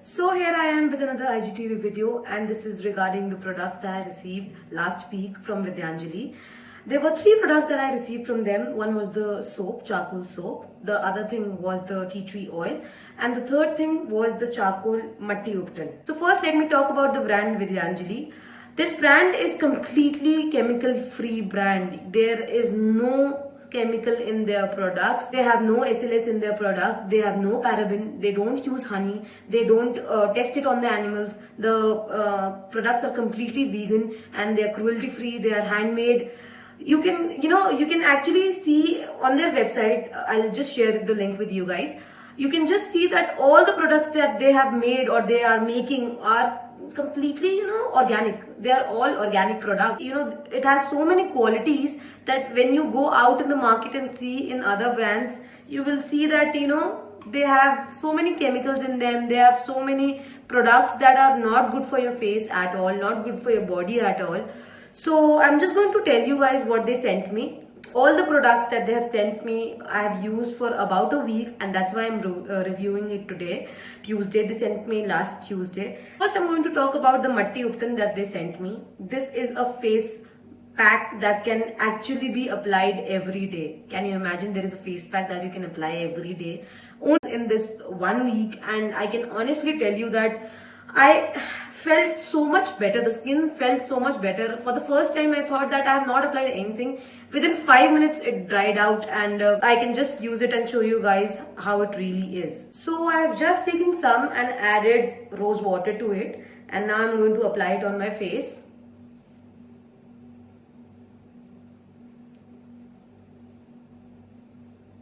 So here I am with another IGTV video, and this is regarding the products that I received last week from Vidyanjali. There were 3 products that I received from them. One was the soap, charcoal soap. The other thing was the tea tree oil. And the third thing was the charcoal Matti Upton. So first let me talk about the brand Vidyanjali. This brand is completely chemical free brand. There is no chemical in their products. They have no SLS in their product. They have no paraben. They don't use honey. They don't test it on the animals. The products are completely vegan and they are cruelty free. They are handmade. You can actually see on their website. I'll just share the link with you guys. You can just see that all the products that they have made or they are making are completely organic. They are all organic products. It has so many qualities that when you go out in the market and see in other brands, you will see that they have so many chemicals in them. They have so many products that are not good for your face at all, not good for your body at all. So I'm just going to tell you guys what they sent me. All the products that they have sent me, I have used for about a week, and that's why I'm reviewing it today, Tuesday. They sent me last Tuesday. First, I'm going to talk about the Matti Upton that they sent me. This is a face pack that can actually be applied every day. Can you imagine? There is a face pack that you can apply every day only in this 1 week, and I can honestly tell you that I felt so much better. The skin felt so much better. For the first time, I thought that I have not applied anything. Within 5 minutes, it dried out, and I can just use it and show you guys how it really is. So I have just taken some and added rose water to it, and now I'm going to apply it on my face.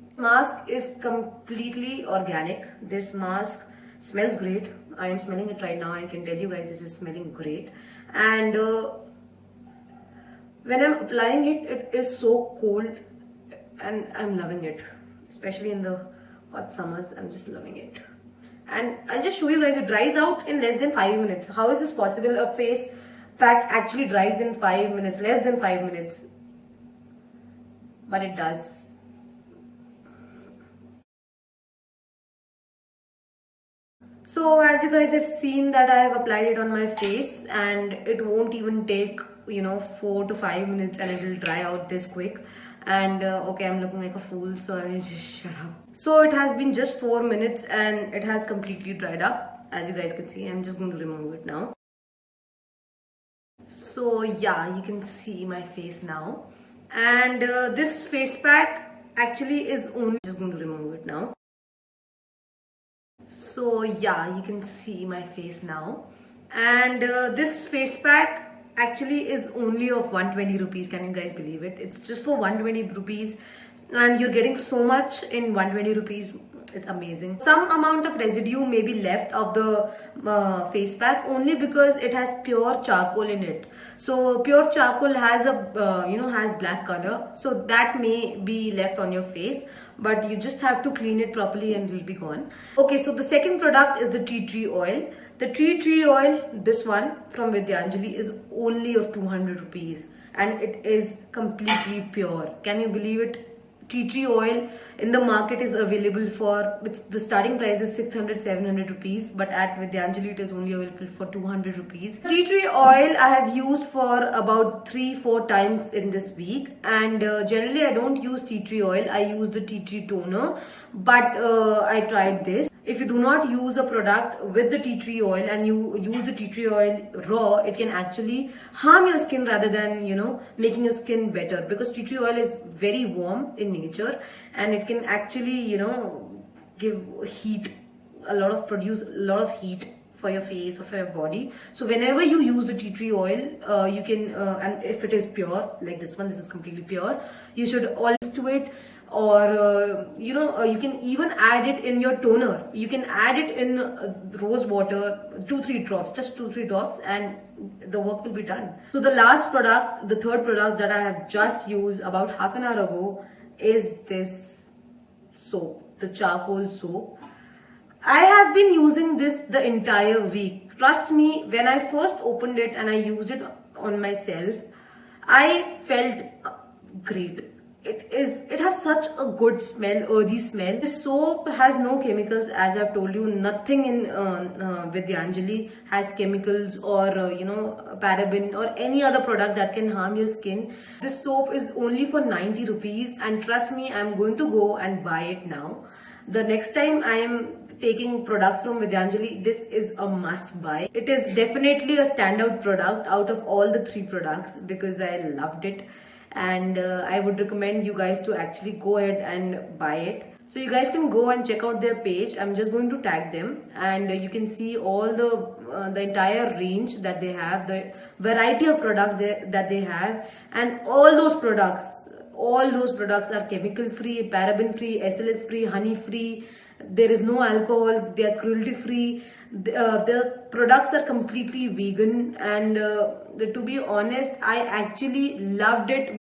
This mask is completely organic. This mask smells great. I am smelling it right now. I can tell you guys this is smelling great. And when I'm applying it, it is so cold and I'm loving it. Especially in the hot summers, I'm just loving it. And I'll just show you guys, it dries out in less than 5 minutes. How is this possible? A face pack actually dries in 5 minutes, less than 5 minutes. But it does. So as you guys have seen that I have applied it on my face, and it won't even take 4 to 5 minutes and it will dry out this quick. And okay, I'm looking like a fool, so I just shut up. So it has been just 4 minutes and it has completely dried up. As you guys can see, I'm just going to remove it now. So yeah, you can see my face now. And this face pack actually is only just going to remove it now. So yeah, you can see my face now. And this face pack actually is only of 120 rupees. Can you guys believe it? It's just for 120 rupees and you're getting so much in 120 rupees. It's amazing. Some amount of residue may be left of the face pack only because it has pure charcoal in it. So pure charcoal has a has black color, so that may be left on your face, but you just have to clean it properly and it will be gone. Okay, so the second product is the tea tree oil. The tea tree oil, this one from Vidyanjali, is only of 200 rupees and it is completely pure. Can you believe it? Tea tree oil in the market is available for, the starting price is 600-700 rupees, but at Vidyanjali it is only available for 200 rupees. Tea tree oil I have used for about 3-4 times in this week, and generally I don't use tea tree oil. I use the tea tree toner, but I tried this. If you do not use a product with the tea tree oil and you use the tea tree oil raw, it can actually harm your skin rather than, making your skin better, because tea tree oil is very warm in nature and it can actually, give heat, produce a lot of heat for your face or for your body. So whenever you use the tea tree oil, you can, and if it is pure, like this one, this is completely pure, you should always do it. Or you can even add it in your toner. You can add it in rose water, 2-3 drops, just 2-3 drops, and the work will be done. So the last product, the third product that I have just used about half an hour ago is this soap, the charcoal soap. I have been using this the entire week. Trust me, when I first opened it and I used it on myself, I felt great. it has such a good smell, earthy smell. This soap has no chemicals, as I've told you. Nothing in Vidyanjali has chemicals or paraben or any other product that can harm your skin. This soap is only for 90 rupees, and trust me, I'm going to go and buy it now. The next time I am taking products from Vidyanjali, this is a must buy. It is definitely a standout product out of all the 3 products because I loved it, and I would recommend you guys to actually go ahead and buy it. So you guys can go and check out their page. I'm just going to tag them, and you can see all the entire range that they have, the variety of products that they have, and all those products are chemical free, paraben free, SLS free, honey free. There is no alcohol. They are cruelty free. The products are completely vegan, and to be honest, I actually loved it.